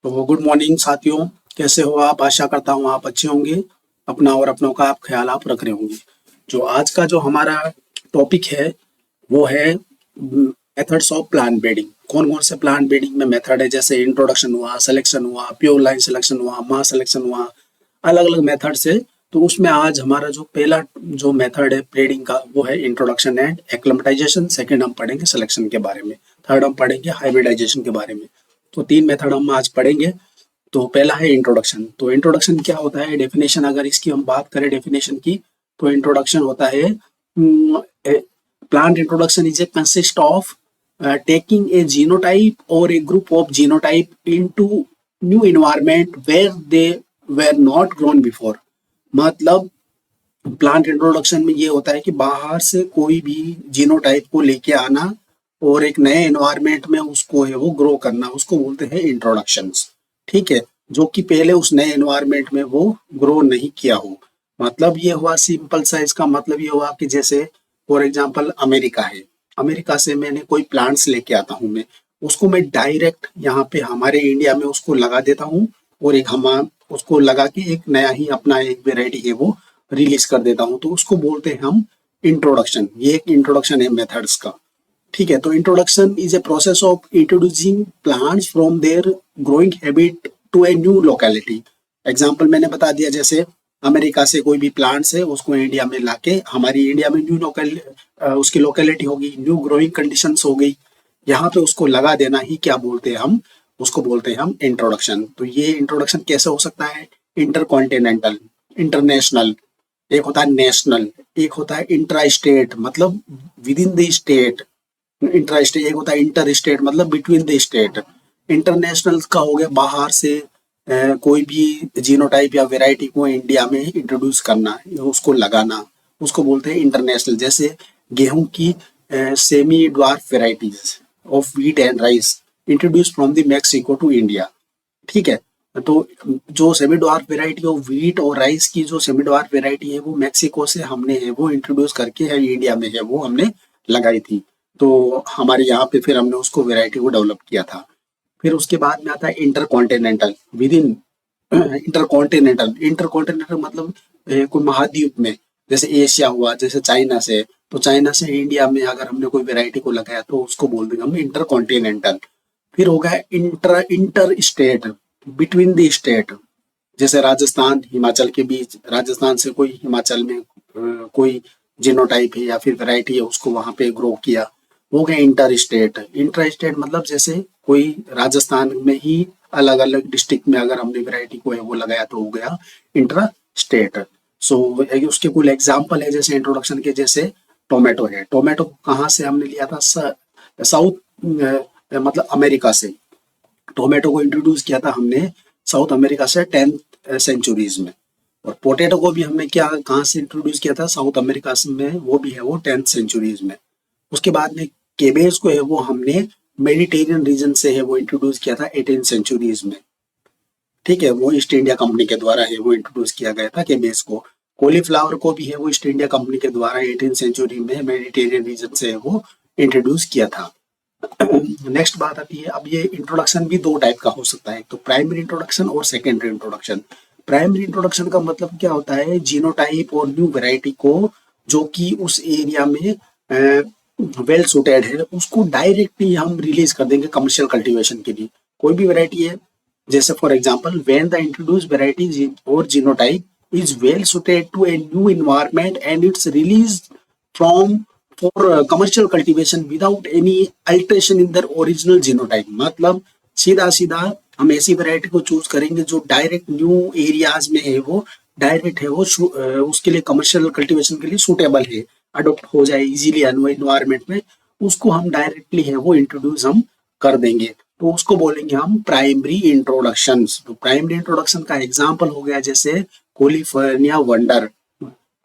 तो good morning साथियों, कैसे हो आप? आशा करता हूँ आप अच्छे होंगे। अपना और अपनों का आप ख्याल आप रख रहे होंगे। जो आज का जो हमारा टॉपिक है वो है मेथड्स ऑफ प्लांट ब्रीडिंग। कौन कौन से प्लांट ब्रीडिंग में मेथड है, जैसे इंट्रोडक्शन हुआ, सिलेक्शन हुआ, प्योर लाइन सिलेक्शन हुआ, मास सिलेक्शन हुआ, अलग अलग मेथड्स है। तो उसमें आज हमारा जो पहला जो मेथड है ब्रीडिंग का वो है इंट्रोडक्शन एंड एक्लेमेटाइजेशन। सेकंड हम पढ़ेंगे सिलेक्शन के बारे में। थर्ड हम पढ़ेंगे हाइब्रिडाइजेशन के बारे में। तो तीन मेथड हम आज पढ़ेंगे। तो पहला है इंट्रोडक्शन। तो इंट्रोडक्शन क्या होता है, डेफिनेशन अगर इसकी हम बात करें डेफिनेशन की, तो इंट्रोडक्शन होता है plant introduction is A consist of taking a genotype or a group of genotype into new environment where they were not grown before। मतलब प्लांट इंट्रोडक्शन में ये होता है कि बाहर से कोई भी जीनोटाइप को लेके आना और एक नए एनवायरनमेंट में उसको है वो ग्रो करना, उसको बोलते हैं इंट्रोडक्शंस। ठीक है, जो कि पहले उस नए एनवायरनमेंट में वो ग्रो नहीं किया हो। मतलब ये हुआ सिंपल सा, इसका मतलब ये हुआ कि जैसे फॉर एग्जांपल अमेरिका है, अमेरिका से मैंने कोई प्लांट्स लेके आता हूँ, मैं उसको मैं डायरेक्ट यहाँ पे हमारे इंडिया में उसको लगा देता हूँ और एक हम उसको लगा के एक नया ही अपना एक वेराइटी है वो रिलीज कर देता हूँ, तो उसको बोलते हैं हम इंट्रोडक्शन। ये एक इंट्रोडक्शन है मेथड्स का। ठीक है, तो introduction is a process of introducing plants from their growing habit to a new locality. Example मैंने बता दिया, जैसे अमेरिका से कोई भी प्लांट्स है उसको इंडिया में लाके हमारी इंडिया में न्यू लोकल उसकी लोकेलिटी होगी, न्यू ग्रोइंग कंडीशंस हो गई, यहाँ पे उसको लगा देना ही क्या बोलते हैं हम, उसको बोलते हैं हम इंट्रोडक्शन। तो ये इंट्रोडक्शन कैसे हो सकता है? इंटरकॉन्टिनेंटल, इंटरनेशनल, एक होता है नेशनल, एक होता है इंट्रा स्टेट मतलब with in the state, intra state, एक होता है इंटर स्टेट मतलब बिटवीन द स्टेट। इंटरनेशनल का हो गया बाहर से कोई भी जीनोटाइप या वेराइटी को इंडिया में इंट्रोड्यूस करना, उसको लगाना, उसको बोलते हैं इंटरनेशनल। जैसे गेहूं की semi dwarf varieties of wheat and rice introduce from the Mexico to India. ठीक है, तो जो semi dwarf variety of wheat और राइस की जो सेमी ड्वार्फ वेराइटी है वो मैक्सिको से हमने है वो इंट्रोड्यूस करके है इंडिया में है वो हमने लगाई थी। तो हमारे यहाँ पे फिर हमने उसको वेराइटी को डेवलप किया था। फिर उसके बाद में आता है intercontinental, with in intercontinental. Intercontinental मतलब कोई महाद्वीप में, जैसे एशिया हुआ, जैसे चाइना से, तो चाइना से इंडिया में अगर हमने कोई वेराइटी को लगाया तो उसको बोल देंगे हम इंटरकॉन्टिनेंटल। फिर हो गया inter inter state, between the state, जैसे राजस्थान हिमाचल के बीच, राजस्थान से कोई हिमाचल में कोई जीनोटाइप है या फिर वैरायटी है उसको वहां पे ग्रो किया, हो गया इंटर स्टेट। इंटर स्टेट मतलब जैसे कोई राजस्थान में ही अलग अलग डिस्ट्रिक्ट में अगर हमने वैरायटी को है वो लगाया तो हो गया इंटर स्टेट। सो उसके कुछ एग्जाम्पल है जैसे इंट्रोडक्शन के, जैसे टोमेटो है। टोमेटो कहाँ से हमने लिया था? साउथ मतलब अमेरिका से। टोमेटो को इंट्रोड्यूस किया था हमने साउथ अमेरिका से 10th सेंचुरीज में। और पोटैटो को भी हमने क्या कहाँ से इंट्रोड्यूस किया था? साउथ अमेरिका में, वो भी है वो 10th सेंचुरीज में। उसके बाद में केबेज को है वो हमने मेडिटेरियन रीजन से है वो इंट्रोड्यूस किया था 18th सेंचुरीज में। ठीक है, वो ईस्ट इंडिया कंपनी के द्वारा है वो इंट्रोड्यूस किया गया था केबेज को। कॉलीफ्लावर को भी है वो ईस्ट इंडिया कंपनी के द्वारा 18th सेंचुरी में मेडिटेरियन रीजन से है वो इंट्रोड्यूस किया था। नेक्स्ट बात आती है, अब ये इंट्रोडक्शन भी दो टाइप का हो सकता है, तो प्राइमरी इंट्रोडक्शन और सेकेंडरी इंट्रोडक्शन। प्राइमरी इंट्रोडक्शन का मतलब क्या होता है? जीनोटाइप और न्यू वैरायटी को जो कि उस एरिया में वेल सुटेड है उसको डायरेक्टली हम रिलीज कर देंगे कमर्शियल कल्टीवेशन के लिए। कोई भी वैरायटी है, जैसे for example when the introduce variety और genotype is well suited to a new environment and it's release from for commercial cultivation without any alteration in their original genotype. मतलब सीधा सीधा हम ऐसी वैरायटी को चूज करेंगे जो डायरेक्ट न्यू एरियाज में है वो डायरेक्ट है वो उसके लिए कमर्शियल कल्टीवेशन के लिए सूटेबल है, अडोप्ट हो जाए इजीली एनवायरनमेंट में, उसको हम डायरेक्टली है वो इंट्रोड्यूस हम कर देंगे, तो उसको बोलेंगे हम प्राइमरी इंट्रोडक्शंस। तो प्राइमरी इंट्रोडक्शन का एग्जांपल हो गया जैसे California wonder,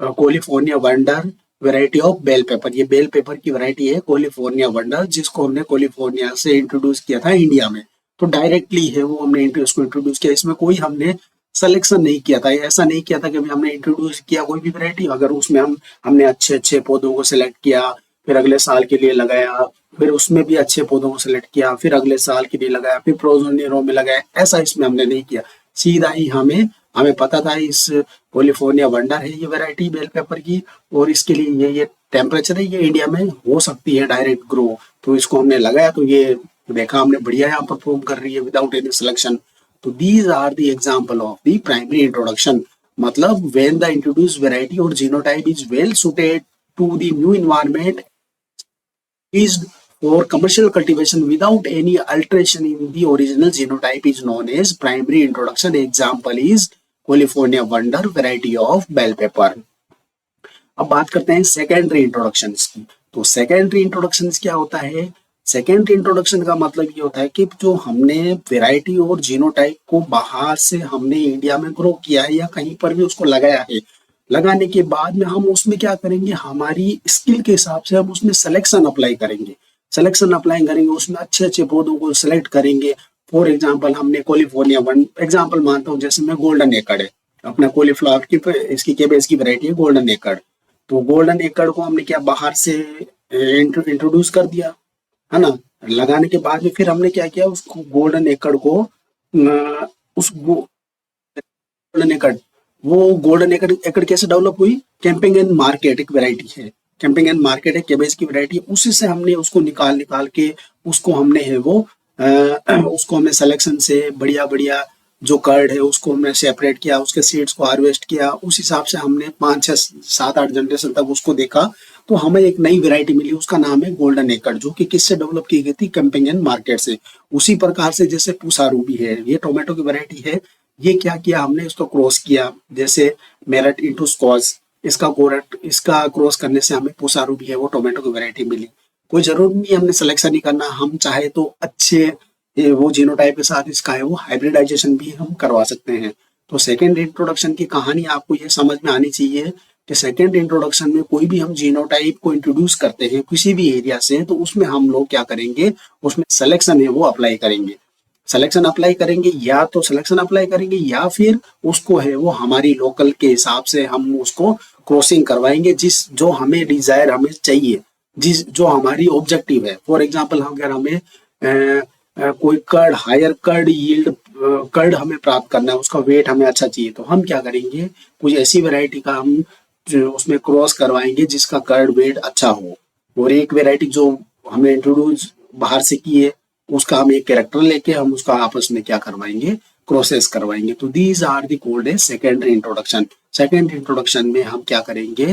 California wonder variety of bell pepper. ये बेल पेपर की वैरायटी है कैलिफोर्निया वंडर, जिसको हमने कैलिफोर्निया से इंट्रोड्यूस किया था इंडिया में। तो डायरेक्टली है वो हमने उसको इंट्रोड्यूस किया, इसमें कोई हमने सिलेक्शन नहीं किया था। ऐसा नहीं किया था कि हमने इंट्रोड्यूस किया कोई भी वैरायटी, अगर उसमें हमने अच्छे अच्छे पौधों को सिलेक्ट किया, फिर अगले साल के लिए लगाया, फिर उसमें भी अच्छे पौधों को सिलेक्ट किया, फिर अगले साल के लिए लगाया, फिर प्रोजोनियर रो में लगाया। ऐसा इसमें हमने नहीं किया, सीधा ही हमें हमें पता था इस कैलिफोर्निया वंडर है ये वैरायटी बेल पेपर की, और इसके लिए ये टेम्परेचर है, ये इंडिया में हो सकती है डायरेक्ट ग्रो। तो इसको हमने लगाया, तो ये देखा हमने बढ़िया यहाँ परफॉर्म कर रही है विदाउट एनी सिलेक्शन। तो these are the example of the primary introduction, मतलब when the introduced variety or genotype is well suited to the new environment is for commercial cultivation without any alteration in the original genotype is known as primary introduction. Example is California Wonder variety of bell pepper. अब बात करते हैं secondary introduction की। तो secondary introduction क्या होता है? Secondary introduction का मतलब ये होता है कि जो हमने वेराइटी और जीनोटाइप को बाहर से हमने इंडिया में ग्रो किया है या कहीं पर भी उसको लगाया है, लगाने के बाद में हम उसमें क्या करेंगे, हमारी स्किल के हिसाब से हम उसमें सिलेक्शन अप्लाई करेंगे। सिलेक्शन अप्लाई करेंगे, उसमें अच्छे अच्छे पौधों को सिलेक्ट करेंगे। फॉर एग्जाम्पल हमने कैलिफोर्निया वन एग्जाम्पल मानता हूँ, जैसे मैं गोल्डन एकड़ है अपना कॉलीफ्लावर की, इसकी केबेज की वैरायटी है गोल्डन एकड़। तो गोल्डन एकड़ को हमने क्या बाहर से इंट्रोड्यूस कर दिया, है ना। लगाने के बाद में फिर हमने क्या किया, उसको गोल्डन एकड़ को उस गोल्डन एकड़, वो गोल्डन एकड़ कैसे डेवलप हुई? कैंपिंग एंड मार्केट एक वैरायटी है, कैंपिंग एंड मार्केट है केबेज की वैरायटी, उसी से हमने उसको निकाल के उसको हमने है वो उसको हमने सिलेक्शन से बढ़िया बढ़िया जो कर्ड है उसको हमने सेपरेट किया, उसके सीड्स को हार्वेस्ट किया, उस हिसाब से हमने 5, 6, 7, 8 जनरेशन तक उसको देखा, तो हमें एक नई वैरायटी मिली, उसका नाम है गोल्डन एकड़, जो कि किससे डेवलप की गई थी? कैंपिंग एंड मार्केट से। उसी प्रकार से जैसे पूसा रूबी है, ये टोमेटो की वैरायटी है, ये क्या किया हमने, इसको क्रॉस किया, जैसे मेरट इंटू स्कॉच, इसका क्रॉस करने से हमें पूसा रूबी है वो टोमेटो की वैरायटी मिली। कोई जरूरी नहीं हमने सिलेक्शन ही करना, हम चाहे तो अच्छे वो जीनोटाइप के साथ इसका है वो हाइब्रिडाइजेशन भी हम करवा सकते हैं। तो सेकेंड इंट्रोडक्शन की कहानी आपको ये समझ में आनी चाहिए कि सेकेंड इंट्रोडक्शन में कोई भी हम जीनोटाइप को इंट्रोड्यूस करते हैं किसी भी एरिया से, तो उसमें हम लोग क्या करेंगे, उसमें सिलेक्शन है वो अप्लाई करेंगे। सिलेक्शन अप्लाई करेंगे, या तो सिलेक्शन अप्लाई करेंगे या फिर उसको है वो हमारी लोकल के हिसाब से हम उसको क्रॉसिंग करवाएंगे, जिस जो हमें डिजायर हमें चाहिए, जिस जो हमारी ऑब्जेक्टिव है। फॉर एग्जाम्पल अगर हमें कोई curd higher curd yield curd हमें प्राप्त करना है, उसका वेट हमें अच्छा चाहिए, तो हम क्या करेंगे, कुछ ऐसी वैरायटी का हम उसमें क्रॉस करवाएंगे जिसका कर्ड वेट अच्छा हो। और एक वैरायटी जो हमने इंट्रोड्यूस बाहर से की है उसका हम एक कैरेक्टर लेके हम उसका आपस में क्या करवाएंगे, क्रॉसेस करवाएंगे। तो these are the called as secondary introduction. Second introduction में हम क्या करेंगे,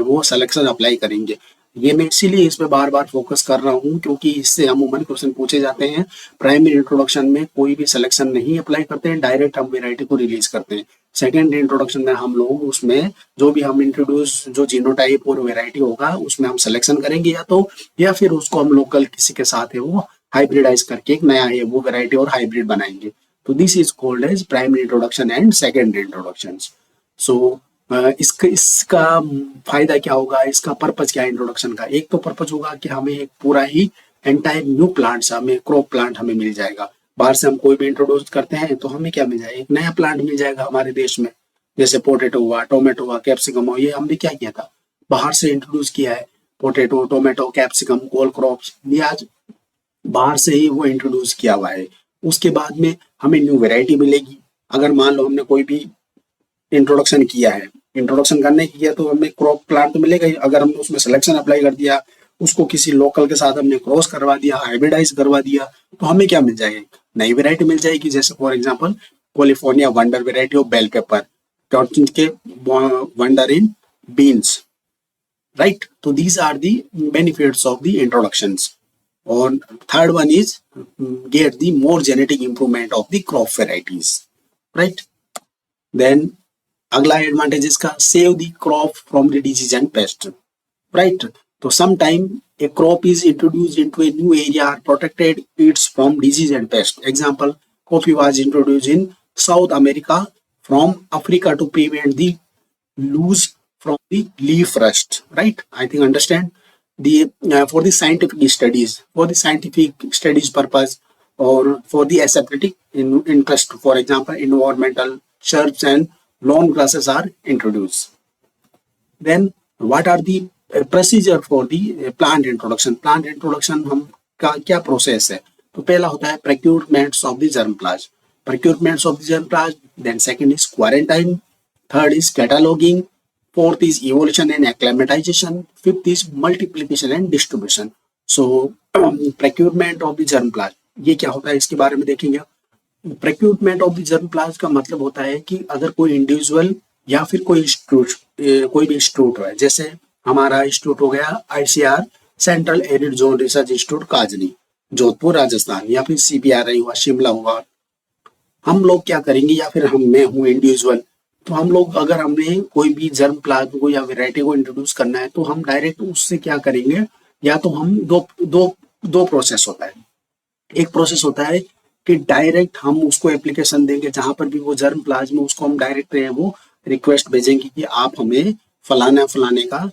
वो सिलेक्शन अप्लाई करेंगे। ये मैं इसीलिए इस पे बार बार फोकस कर रहा हूँ क्योंकि इससे अमूमन क्वेश्चन पूछे जाते हैं। प्राइमरी इंट्रोडक्शन में कोई भी सिलेक्शन नहीं अप्लाई करते हैं, डायरेक्ट हम वेराइटी को रिलीज करते हैं। सेकेंड इंट्रोडक्शन में हम लोग उसमें जो भी हम इंट्रोड्यूस जो जीनोटाइप और वेराइटी होगा उसमें हम सिलेक्शन करेंगे, या फिर उसको हम लोकल किसी के साथ है वो हाइब्रिडाइज करके एक नया है वो वेराइटी और हाइब्रिड बनाएंगे। तो this is called as primary introduction and secondary introduction. So इसका फायदा क्या होगा, इसका पर्पज क्या है इंट्रोडक्शन का? एक तो पर्पज होगा कि हमें एक पूरा ही एंटायर न्यू प्लांट्स, हमें क्रॉप प्लांट हमें मिल जाएगा। बाहर से हम कोई भी इंट्रोड्यूस करते हैं तो हमें क्या मिल जाएगा, एक नया प्लांट मिल जाएगा हमारे देश में। जैसे पोटैटो हुआ, टोमेटो हुआ, कैप्सिकम हुआ, ये हमने क्या किया था, बाहर से इंट्रोड्यूस किया है। पोटैटो, टोमेटो, कैप्सिकम, कोल क्रॉप्स, ये आज बाहर से ही वो इंट्रोड्यूस किया हुआ है। उसके बाद में हमें न्यू वेराइटी मिलेगी। अगर मान लो हमने कोई भी इंट्रोडक्शन किया है, इंट्रोडक्शन करने की किया तो हमें क्रॉप प्लांट तो मिलेगा ही। अगर हमने उसमें सिलेक्शन अप्लाई कर दिया, उसको किसी लोकल के साथ हमने क्रॉस करवा दिया, हाइब्रिडाइज करवा दिया, तो हमें क्या मिल जाएगा, नई वेराइटी मिल जाएगी। जैसे for example California Wonder variety of bell pepper, के वंडर इन बीन्स, राइट। तो these are the benefits of the introductions. और third one is get the more genetic improvement of the crop varieties, right. Then अगला advantage इसका, save the crop from the disease and pest, right. तो sometime a crop is introduced into a new area or protected it from disease and pest. Example, coffee was introduced in South America from Africa to prevent the loose from the leaf rust, right? I think understand the for the scientific studies purpose or for the aesthetic interest, for example, environmental shrubs and lawn grasses are introduced. Then what are the procedure for the plant introduction. Plant introduction हम का क्या process है? तो पहला होता है procurements of the germplasm, procurements of the germplasm, then second is quarantine, third is cataloguing, fourth is evolution and acclimatization, fifth is multiplication and distribution. So procurement of the germplasm, ये क्या होता है इसके बारे में देखेंगे। प्रोक्यूरमेंट ऑफ द जर्मप्लाज्म का मतलब होता है कि अगर कोई इंडिविजुअल या फिर कोई इंस्टीट्यूट, कोई भी इंस्टीट्यूट है, जैसे हमारा इंस्टीट्यूट हो गया ICR Central Arid Zone Research Institute काजनी जोधपुर राजस्थान, या फिर CPRI हुआ शिमला हुआ, हम लोग क्या करेंगे, या फिर मैं हूँ इंडिविजुअल, तो हम लोग अगर हमें कोई भी जर्म प्लाज्म को या वैरायटी को इंट्रोड्यूस करना है तो हम डायरेक्ट उससे क्या करेंगे, या तो हम दो प्रोसेस होता है। एक प्रोसेस होता है कि डायरेक्ट हम उसको एप्लीकेशन देंगे, जहां पर भी वो जर्म प्लाज्म उसको हम डायरेक्ट वो रिक्वेस्ट भेजेंगे कि आप हमें फलाने का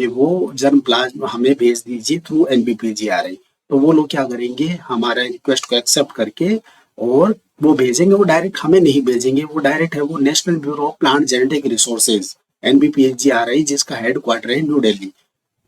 वो जर्म प्लाज्म हमें भेज दीजिए थ्रू NBPGRI। तो वो लोग क्या करेंगे, हमारा रिक्वेस्ट को एक्सेप्ट करके और वो भेजेंगे, वो डायरेक्ट हमें नहीं भेजेंगे, वो डायरेक्ट है वो national bureau of plant genetic resources NBPGRI, जिसका हेड क्वार्टर है न्यू दिल्ली।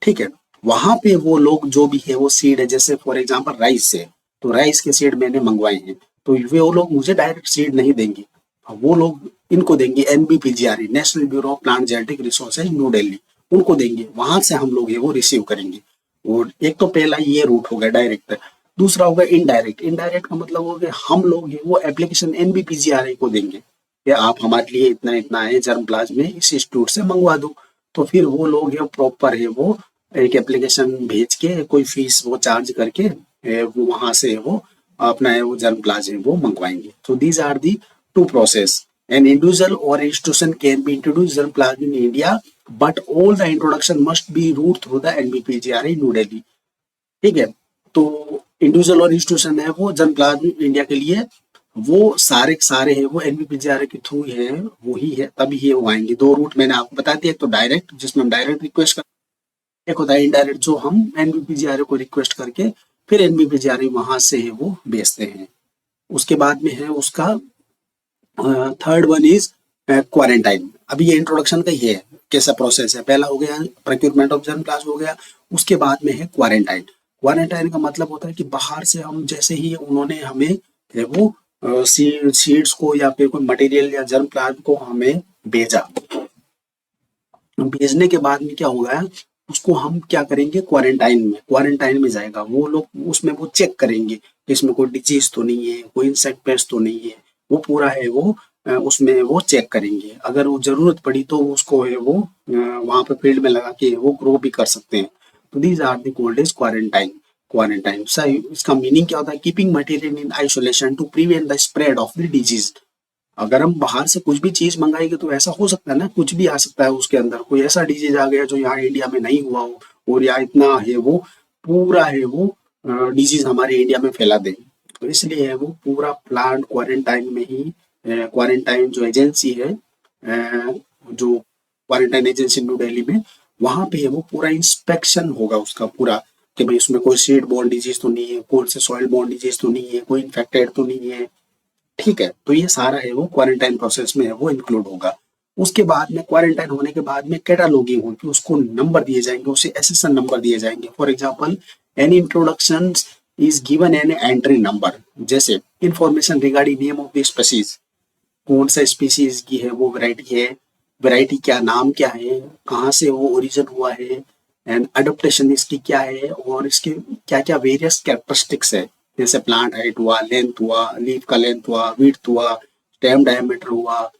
ठीक है, वहां पे वो लोग जो भी है वो सीड है, जैसे फॉर एग्जांपल राइस है, तो राइस के सीड मैंने मंगवाए हैं, तो वो लोग मुझे डायरेक्ट सीड नहीं देंगे, वो लोग इनको देंगे NBPGRI, national bureau of plant genetic resources new Delhi, उनको देंगे, वहां से हम लोग ये वो रिसीव करेंगे। और एक तो पहला ये रूट हो गया डायरेक्ट। दूसरा होगा इनडायरेक्ट। इनडायरेक्ट का मतलब हो गया हम लोग ये वो एप्लीकेशन NBPGRI को देंगे कि आप हमारे लिए इतना इतना है जर्म प्लाज्म में इस इंस्टीट्यूट से मंगवा दो, तो फिर वो लोग है प्रॉपर है वो एक एप्लीकेशन भेज के कोई फीस वो चार्ज करके वो वहां से वो अपना वो जर्म प्लाज्म वो मंगवाएंगे। तो these are the two process. An individual or institution can be introduced germplasm in India, but all the introduction must be route through the NBPGRI New Delhi। ठीक है, तो इंडिविजुअल और इंस्टीट्यूशन है वो germplasm India के लिए वो सारे है वो NBPGRI के थ्रू है, वो ही है, तभी ये वो आएंगे। दो रूट मैंने आपको बता दिया, एक तो डायरेक्ट जिसमें हम डायरेक्ट रिक्वेस्ट कर, एक होता है इनडायरेक्ट जो हम NBPGRI को रिक्वेस्ट करके फिर NBPGRI वहां से है वो भेजते हैं। उसके बाद में है उसका थर्ड वन इज क्वारंटाइन। अभी ये इंट्रोडक्शन का ही है कैसा प्रोसेस है। पहला हो गया प्रोक्यूरमेंट ऑफ जर्मप्लाज्म हो गया, उसके बाद में है क्वारंटाइन। क्वारंटाइन का मतलब होता है कि बाहर से हम जैसे ही उन्होंने हमें वो सीड्स को या फिर कोई मटेरियल या जर्मप्लाज्म को हमें भेजा, भेजने के बाद में क्या होगा, उसको हम क्या करेंगे क्वारंटाइन में जाएगा, वो लोग उसमें वो चेक करेंगे कि इसमें कोई डिजीज तो नहीं है, कोई इंसेक्ट पेस्ट तो नहीं है, वो पूरा है वो उसमें वो चेक करेंगे। अगर वो जरूरत पड़ी तो उसको है वो वहां पे फील्ड में लगा के वो ग्रो भी कर सकते हैं। तो these are the called is quarantine. इसका मीनिंग क्या होता है, keeping material in isolation to prevent the spread of the disease. अगर हम बाहर से कुछ भी चीज मंगाएंगे तो ऐसा हो सकता है ना, कुछ भी आ सकता है उसके अंदर, कोई ऐसा डिजीज आ गया जो यहाँ इंडिया में नहीं हुआ हो और यहाँ इतना है वो पूरा है वो डिजीज हमारे इंडिया में फैला दे। तो इसलिए है वो पूरा प्लांट क्वारंटाइन में ही, क्वारंटाइन जो एजेंसी है जो क्वारंटाइन एजेंसी न्यू दिल्ली में, वहां पे है वो पूरा इंस्पेक्शन होगा उसका पूरा, कि भाई उसमें कोई सीड बोर्न डिजीज तो नहीं है, कौन से सॉइल बोर्न डिजीज तो नहीं है, कोई इन्फेक्टेड तो नहीं है। ठीक है, तो ये सारा है वो क्वारंटाइन प्रोसेस में है वो इंक्लूड होगा। उसके बाद में क्वारंटाइन होने के बाद में कैटालॉगिंग होगी, उसको नंबर दिए जाएंगे, उसे एसेसन नंबर दिए जाएंगे। For example any introduction is given an entry number, जैसे information regarding name of the species, कौन सा स्पीसीज की है वो वैरायटी है, वैरायटी क्या नाम क्या है, कहाँ से वो ओरिजिन हुआ है, एंड अडोप्टेशन इसकी क्या है, और इसके क्या क्या वेरियस कैरेक्टरिस्टिक्स है, जैसे प्लांट हाइट हुआ, लेंथ हुआ, लीफ का लेंथ हुआ, विड्थ हुआ, स्टेम डायमीटर हुआ,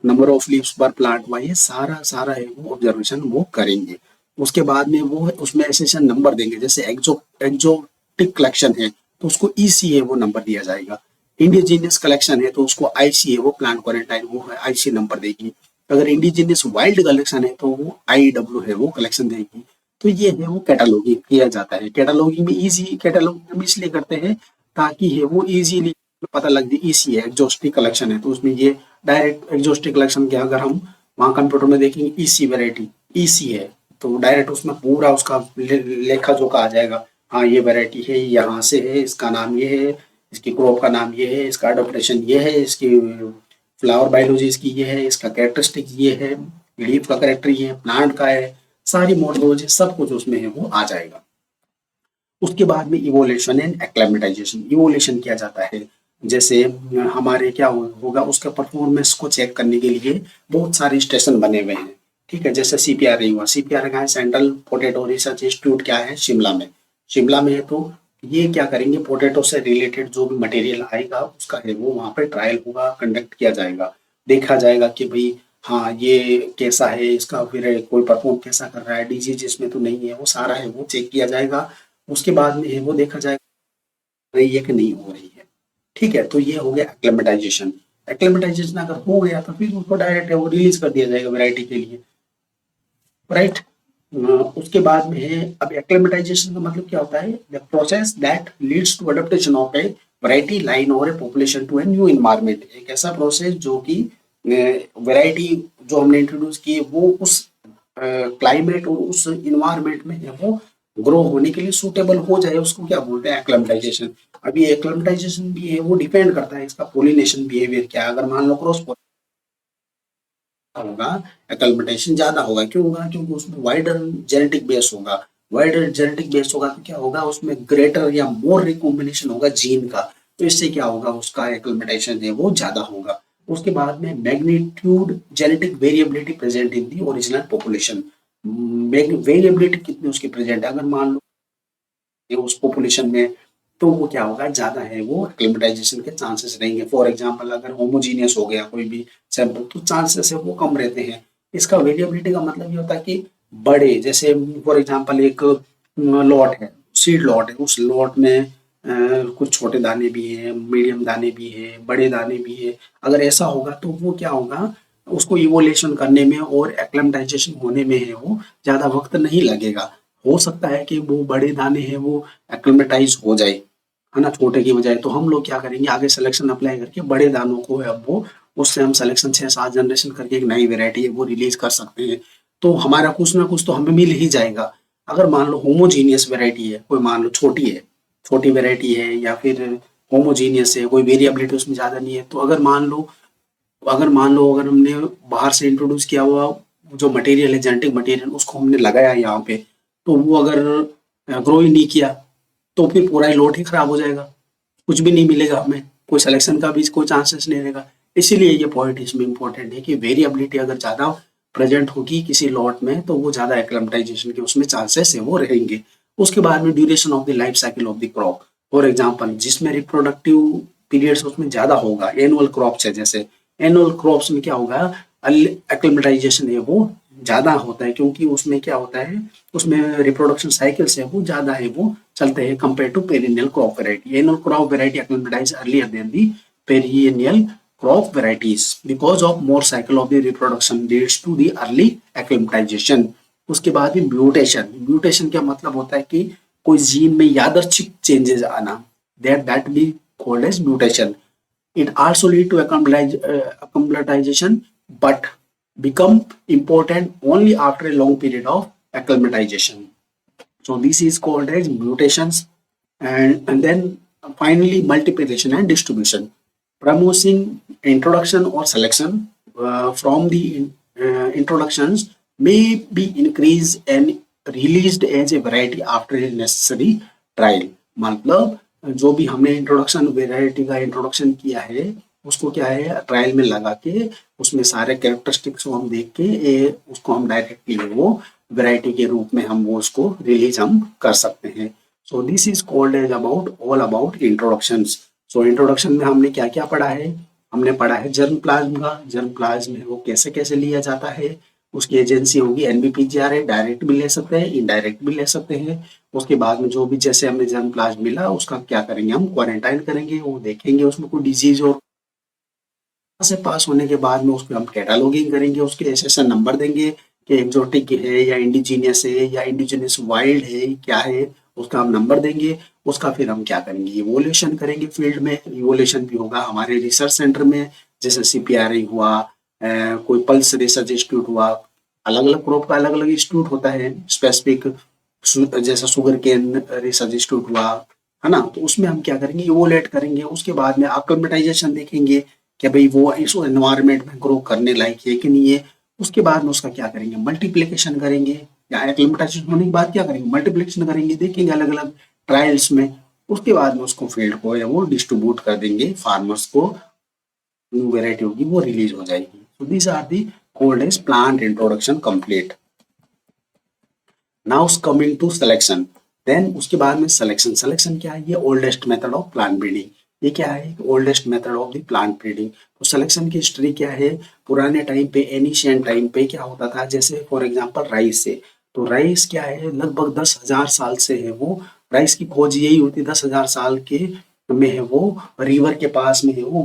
नंबर ऑफ लीव्स पर प्लांट हुआ, ये सारा है वो ऑब्जर्वेशन वो करेंगे। उसके बाद में वो उसमें एसेशन नंबर देंगे, जैसे एक्जोटिक कलेक्शन है तो उसको EC है वो नंबर दिया जाएगा, इंडिजीनियस कलेक्शन है तो उसको IC है वो प्लांट क्वारंटाइन वो है IC नंबर देगी, अगर इंडिजीनियस वाइल्ड कलेक्शन है तो वो IW है वो कलेक्शन देगी। तो ये है वो कैटालॉगिंग किया जाता है। कैटालॉगिंग में इजी कैटालॉगिंग हम इसलिए करते हैं ताकि है वो इजीली पता लग जाए EC है एग्जॉस्टिक कलेक्शन है तो उसमें ये डायरेक्ट एग्जॉस्टिक कलेक्शन के अगर हम वहाँ कंप्यूटर में देखेंगे EC वैरायटी EC है तो डायरेक्ट उसमें पूरा उसका लेखा जोखा आ जाएगा, हाँ ये वैरायटी है, यहाँ से है, इसका नाम ये है, इसकी क्रॉप का नाम ये है, इसका अडोप्टेशन ये है, इसकी फ्लावर बायोलॉजी इसकी ये है, इसका कैरेक्टरिस्टिक ये है, लीफ का कैरेक्टर ये है, प्लांट का है, सारी मोर्फोलॉजी सब कुछ उसमें है वो आ जाएगा। उसके बाद में इवोल्यूशन एंड एक्लेमेटाइजेशन, इवोल्यूशन किया जाता है। जैसे हमारे क्या होगा, उसके परफॉर्मेंस को चेक करने के लिए बहुत सारे स्टेशन बने हुए हैं, ठीक है। जैसे सीपीआर हुआ, सीपीआर का है सेंट्रल पोटैटो रिसर्च इंस्टीट्यूट, क्या है, शिमला में, शिमला में है। तो ये क्या करेंगे, पोटैटो से रिलेटेड जो भी मटेरियल आएगा उसका है वो वहाँ पे ट्रायल होगा, कंडक्ट किया जाएगा, देखा जाएगा कि भाई हाँ ये कैसा है, इसका फिर कोई परफॉर्म कैसा कर रहा है, डिजीज इसमें तो नहीं है, वो सारा है वो चेक किया जाएगा। उसके बाद में है वो देखा जाएगा रही है कि नहीं हो रही है, ठीक है। तो ये हो गया एक्लेमेटाइजेशन। एक्लेमेटाइजेशन अगर हो गया तो फिर उसको डायरेक्ट है वो रिलीज कर दिया जाएगा वैरायटी के लिए, राइट। उसके बाद में है, अब एक्लेमेटाइजेशन का मतलब क्या होता है, the process that leads to adaptation of a variety line और a population to a new environment. एक ऐसा प्रोसेस जो कि वैरायटी जो हमने इंट्रोड्यूस की है वो उस क्लाइमेट और उस इन्वायरमेंट में है वो ग्रो होने के लिए सूटेबल हो जाए, उसको क्या बोलते हैं, एक्लेमेटाइजेशन। अभी एक्लेमेटाइजेशन भी है वो डिपेंड करता है इसका पोलिनेशन बिहेवियर क्या है। अगर मान लो क्रॉस होगा, एक्लेमेटाइजेशन ज्यादा होगा, क्यों होगा, क्योंकि उसमें वाइडर जेनेटिक बेस होगा। वाइडर जेनेटिक बेस होगा तो क्या होगा, उसमें ग्रेटर या मोर रिकॉम्बिनेशन होगा जीन का, तो इससे क्या होगा, उसका एक्लेमेटाइजेशन है वो ज्यादा होगा। उसके बाद में magnitude genetic variability present in the original population. Variability कितनी उसकी प्रेजेंट है, अगर मान लो ये उस पॉपुलेशन में, तो वो क्या होगा, ज्यादा है वो एक्लेमेटाइजेशन के चांसेस रहेंगे। फॉर एग्जांपल अगर होमोजीनियस हो गया कोई भी सैंपल तो चांसेस है वो कम रहते हैं। इसका वेरिएबिलिटी का मतलब ये होता है कि बड़े, जैसे फॉर एग्जांपल एक लॉट है, सीड लॉट है, उस लॉट में कुछ छोटे दाने भी हैं, मीडियम दाने भी हैं, बड़े दाने भी हैं। अगर ऐसा होगा तो वो क्या होगा, उसको इवोल्यूशन करने में और एक्लेमेटाइजेशन होने में है वो ज्यादा वक्त नहीं लगेगा। हो सकता है कि वो बड़े दाने हैं वो एक्लेमेटाइज हो जाए, है ना, छोटे की बजाय। तो हम लोग क्या करेंगे, आगे सिलेक्शन अप्लाई करके बड़े दानों को है अब वो, उससे हम सिलेक्शन 6-7 जनरेशन करके एक नई वेरायटी है वो रिलीज कर सकते हैं। तो हमारा कुछ ना कुछ तो हमें मिल ही जाएगा। अगर मान लो होमोजीनियस वेरायटी है, कोई मान लो छोटी है, छोटी वेरायटी है, या फिर होमोजीनियस है, कोई वेरिएबिलिटी उसमें ज्यादा नहीं है, तो अगर हमने बाहर से इंट्रोड्यूस किया हुआ जो मटेरियल है, जेनेटिक मटेरियल, उसको हमने लगाया यहाँ पे, तो वो अगर ग्रो ही नहीं किया तो फिर पूरा ही लॉट ही खराब हो जाएगा, कुछ भी नहीं मिलेगा हमें, कोई सिलेक्शन का भी कोई चांसेस नहीं रहेगा। इसीलिए ये पॉइंट इसमें इंपॉर्टेंट है कि वेरिएबिलिटी अगर ज़्यादा प्रेजेंट होगी किसी लॉट में तो वो ज़्यादा एक्लेमेटाइजेशन के उसमें चांसेस है वो रहेंगे। उसके बाद में duration of the life cycle of the crop, for example जिसमें रिप्रोडक्टिव पीरियड्स उसमें ज़्यादा होगा, एनुअल क्रॉप्स है, जैसे एनुअल क्रॉप्स में क्या होगा, एक्लेमेटाइजेशन है वो ज़्यादा होता है, क्योंकि उसमें क्या होता है, उसमें रिप्रोडक्शन साइकिल्स है वो ज़्यादा है वो चलते हैं compare to perennial crop variety. Annual crop variety acclimatize earlier than the perennial crop varieties because of more cycle of the reproduction leads to the early acclimatization। उसके बाद भी म्यूटेशन, म्यूटेशन क्या मतलब होता है कि कोई जीन में यादृच्छिक चेंजेस आना, that be called as mutation। it also lead to acclimatization but become important only after a long period of acclimatization। so this is called as mutations। and then finally multiplication and distribution, promoting introduction or selection from the introductions may be increased and released as a variety after a necessary trial। मतलब जो भी हमने introduction variety का introduction किया है उसको क्या है, ट्रायल में लगा के उसमें सारे कैरेक्टरिस्टिक्स को हम देख के उसको हम डायरेक्टली वो वेराइटी के रूप में हम वो उसको रिलीज हम कर सकते हैं। So this is called as about all about introductions. सो इंट्रोडक्शन में हमने क्या क्या पढ़ा है, हमने पढ़ा है जर्म प्लाज्म का, जर्म प्लाज्म वो कैसे कैसे लिया जाता है, उसकी एजेंसी होगी एनबीपीजीआर है, डायरेक्ट भी ले सकते हैं, इनडायरेक्ट भी ले सकते हैं। उसके बाद में जो भी जैसे हमें जर्म प्लाज्म मिला उसका क्या करेंगे, हम क्वारंटाइन करेंगे, वो देखेंगे उसमें कोई डिजीज और से पास होने के बाद में उसको हम कैटालॉगिंग करेंगे, उसके एसेसन नंबर देंगे कि एग्जोटिक है या इंडिजीनियस है या इंडिजीनियस वाइल्ड है क्या है, उसका हम नंबर देंगे। उसका फिर हम क्या करेंगे, इवोल्यूशन करेंगे फील्ड में, इवोल्यूशन भी होगा हमारे रिसर्च सेंटर में, जैसे सीपीआरआई हुआ, कोई पल्स रिसर्च इंस्टीट्यूट हुआ, अलग अलग क्रॉप का अलग अलग इंस्टीट्यूट होता है स्पेसिफिक, जैसा शुगर केन रिसर्च इंस्टीट्यूट हुआ, है ना, तो उसमें हम क्या करेंगे, इवोलेट करेंगे। उसके बाद में एक्लेमेटाइजेशन देखेंगे कि भाई वो इस एनवायरनमेंट में ग्रो करने लायक है कि नहीं है। उसके बाद में उसका क्या करेंगे, मल्टीप्लिकेशन करेंगे, या एक्लिमेटाइजेशन होने के बाद क्या करेंगे, मल्टीप्लिकेशन करेंगे, देखेंगे अलग अलग ट्रायल्स में, उसके बाद में उसको फील्ड को या वो डिस्ट्रीब्यूट कर देंगे फार्मर्स को, न्यू वेराइटी होगी वो रिलीज हो जाएगी। So this are the called as plant introduction complete. Now coming to selection, then उसके बाद में सिलेक्शन। सिलेक्शन क्या है, ये oldest method of plant breeding, ये क्या है, oldest method of the plant breeding. तो सिलेक्शन की हिस्ट्री क्या है, पुराने टाइम पे, एनिशियंट टाइम पे क्या होता था, जैसे फॉर एग्जांपल राइस से, तो राइस क्या है, लगभग 10,000 साल से है वो, राइस की खोज यही होती 10,000 साल के में है वो, रिवर के पास में है वो,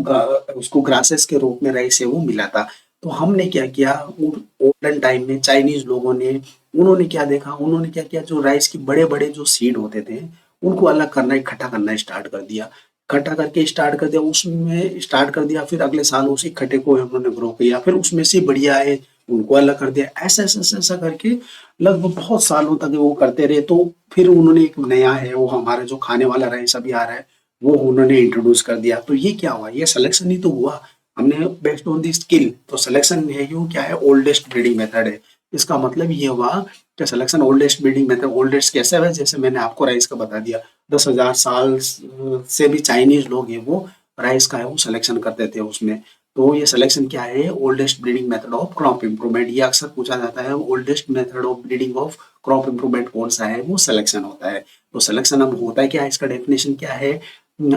उसको ग्रासेस के रूप में राइस है वो मिला था। तो हमने क्या किया, ओल्डन टाइम में चाइनीज लोगों ने, उन्होंने क्या देखा, उन्होंने क्या किया, जो राइस के बड़े बड़े जो सीड होते थे उनको अलग करना, इकट्ठा करना स्टार्ट कर दिया, इकट्ठा करके स्टार्ट कर दिया, उसमें स्टार्ट कर दिया, फिर अगले साल उसी इकट्ठे को उन्होंने ग्रो किया, फिर उसमें से बढ़िया है उनको अलग कर दिया, ऐसा ऐसा ऐसा ऐसा करके लगभग बहुत सालों तक वो करते रहे। तो फिर उन्होंने एक नया है वो हमारा जो खाने वाला राइस अभी आ रहा है वो उन्होंने इंट्रोड्यूस कर दिया। तो ये क्या हुआ, ये सिलेक्शन ही तो हुआ, हमने बेस्ड ऑन दी स्किल। तो सिलेक्शन है ये क्या है, ओल्डेस्ट ब्रीडिंग मेथड है। इसका मतलब ये हुआ कि selection oldest breeding method, oldest कैसे है, जैसे मैंने आपको राइस का बता दिया, 10,000 साल से भी चाइनीज लोग हैं वो राइस का है वो सिलेक्शन करते थे उसमें। तो ये सिलेक्शन क्या है, oldest breeding method of crop improvement, ये अक्सर पूछा जाता है, oldest method of breeding of crop improvement कौन सा है, वो सिलेक्शन होता है। तो सिलेक्शन अब होता है क्या है, इसका डेफिनेशन क्या है,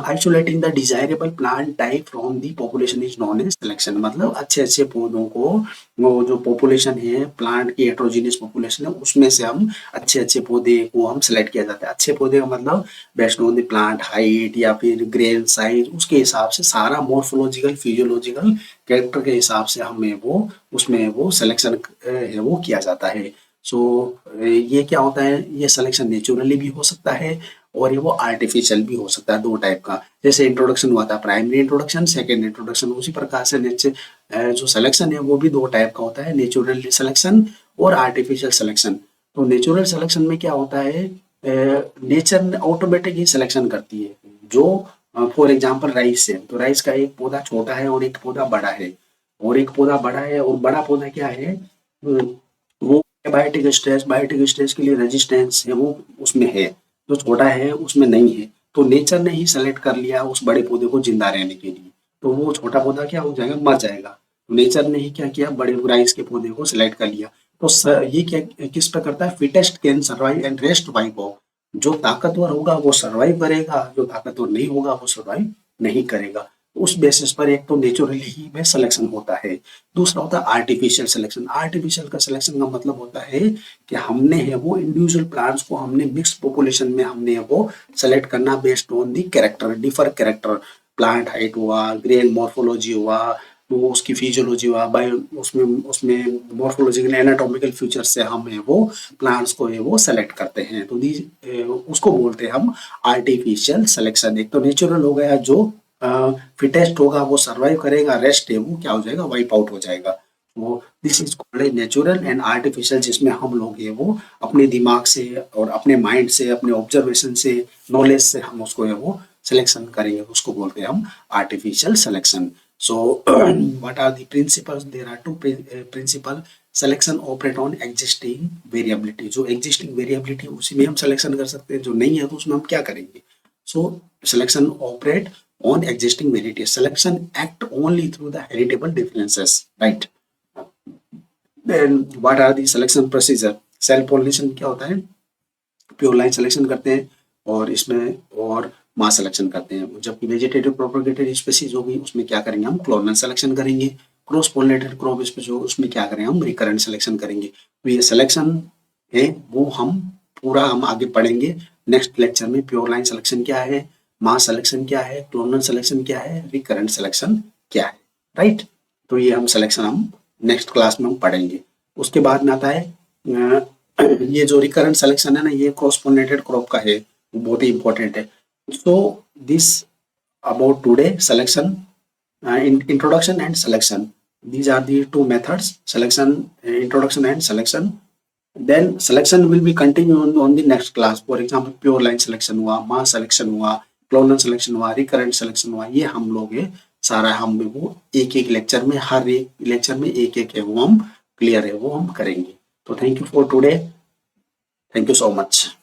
isolating the desirable plant type from the population is known as selection. मतलब अच्छे अच्छे पौधों को, वो जो पॉपुलेशन है प्लांट की हेट्रोजीनियस पॉपुलेशन है उसमें से हम अच्छे अच्छे पौधे को हम सेलेक्ट किया जाता है। अच्छे पौधे का मतलब based on the plant height या फिर ग्रेन साइज, उसके हिसाब से सारा मॉर्फोलॉजिकल फिजियोलॉजिकल कैरेक्टर के हिसाब से हमें वो उसमें वो सिलेक्शन है वो किया जाता है। सो ये क्या होता है, ये सिलेक्शन नेचुरली भी हो सकता है और ये वो आर्टिफिशियल भी हो सकता है, दो टाइप का। जैसे इंट्रोडक्शन हुआ था, प्राइमरी इंट्रोडक्शन, सेकेंड इंट्रोडक्शन, उसी प्रकार से जो सिलेक्शन है वो भी दो टाइप का होता है, नेचुरल सिलेक्शन और आर्टिफिशियल सिलेक्शन। तो नेचुरल सिलेक्शन में क्या होता है, नेचर ऑटोमेटिक ही सिलेक्शन करती है। जो फॉर एग्जाम्पल राइस है, तो राइस का एक पौधा छोटा है और एक पौधा बड़ा है, और एक पौधा बड़ा है और बड़ा पौधा क्या है, वो बायोटिक स्ट्रेस के लिए रेजिस्टेंस है वो उसमें है, जो छोटा है उसमें नहीं है। तो नेचर ने ही सेलेक्ट कर लिया उस बड़े पौधे को जिंदा रहने के लिए, तो वो छोटा पौधा क्या हो जाएगा, मर जाएगा। तो नेचर ने ही क्या किया, बड़े राइस के पौधे को सिलेक्ट कर लिया। तो ये क्या किस पे करता है, fittest can survive and rest wipe off, जो ताकतवर होगा वो सर्वाइव करेगा, जो ताकतवर नहीं होगा वो सर्वाइव नहीं करेगा। उस बेसिस पर एक तो नेचुरली ही में सिलेक्शन होता है, दूसरा होता है आर्टिफिशियल सिलेक्शन। आर्टिफिशियल का सिलेक्शन का मतलब होता है कि हमने है वो इंडिविजुअल प्लांट्स को हमने मिक्स पॉपुलेशन में हमने वो सेलेक्ट करना based on the character, differ character, plant height हुआ, ग्रेन मॉर्फोलॉजी हुआ, वो उसकी फिजियोलॉजी हुआ, बायो उसमें उसमें मॉर्फोलॉजिकल एनाटॉमिकल फीचर से हम है वो प्लांट्स को है वो सेलेक्ट करते हैं। तो उसको बोलते हैं हम आर्टिफिशियल सिलेक्शन। एक तो नेचुरल हो गया, जो फिटेस्ट होगा वो सर्वाइव करेगा, रेस्ट है वो क्या हो जाएगा, वाइप आउट हो जाएगा। वो this is called natural and artificial, जिसमें हम लोग ये वो अपने दिमाग से और अपने माइंड से, अपने ऑब्जर्वेशन से, नॉलेज से हम उसको है वो सिलेक्शन करेंगे, उसको बोलते हैं हम artificial selection. So what are the principles, there are two principle. Selection operate on existing variability, जो एग्जिस्टिंग वेरिएबिलिटी उसी में हम सिलेक्शन कर सकते हैं, जो नहीं है तो उसमें हम क्या करेंगे। So selection operate on existing varieties. Selection act only through the heritable differences, right? Then what are the selection procedure? Cell pollination क्या होता है, प्योर लाइन सिलेक्शन करते हैं और इसमें और मास सिलेक्शन करते हैं। जबकि वेजिटेटिव प्रोपेगेटेड स्पीसीज होगी उसमें क्या करेंगे, हम क्लोनल सिलेक्शन करेंगे। क्रॉस पोलिनेटेड क्रॉप स्पीसीज होगी उसमें क्या करेंगे, हम रिकरेंट सिलेक्शन करेंगे। तो ये सिलेक्शन है वो हम पूरा हम आगे पढ़ेंगे नेक्स्ट लेक्चर में। प्योर लाइन सिलेक्शन क्या है, मास सिलेक्शन क्या है, क्लोनल सिलेक्शन क्या है, रिकरेंट सिलेक्शन क्या है, राइट। तो ये हम सिलेक्शन हम नेक्स्ट क्लास में हम पढ़ेंगे। उसके बाद में आता है ये जो रिकरेंट सिलेक्शन है ना, ये क्रॉस पोलिनेटेड क्रॉप का है, बहुत ही इंपॉर्टेंट है। So this about today selection, introduction and selection. These are the two methods, selection, introduction and selection. Then selection will be continued on the next class. For example, pure line selection हुआ, mass selection हुआ, clonal selection हुआ, recurrent selection हुआ, ये हम लोग ये सारा हम वो एक एक लेक्चर में, हर एक लेक्चर में एक एक है वो हम क्लियर है वो हम करेंगे। तो thank you for today. Thank you so much.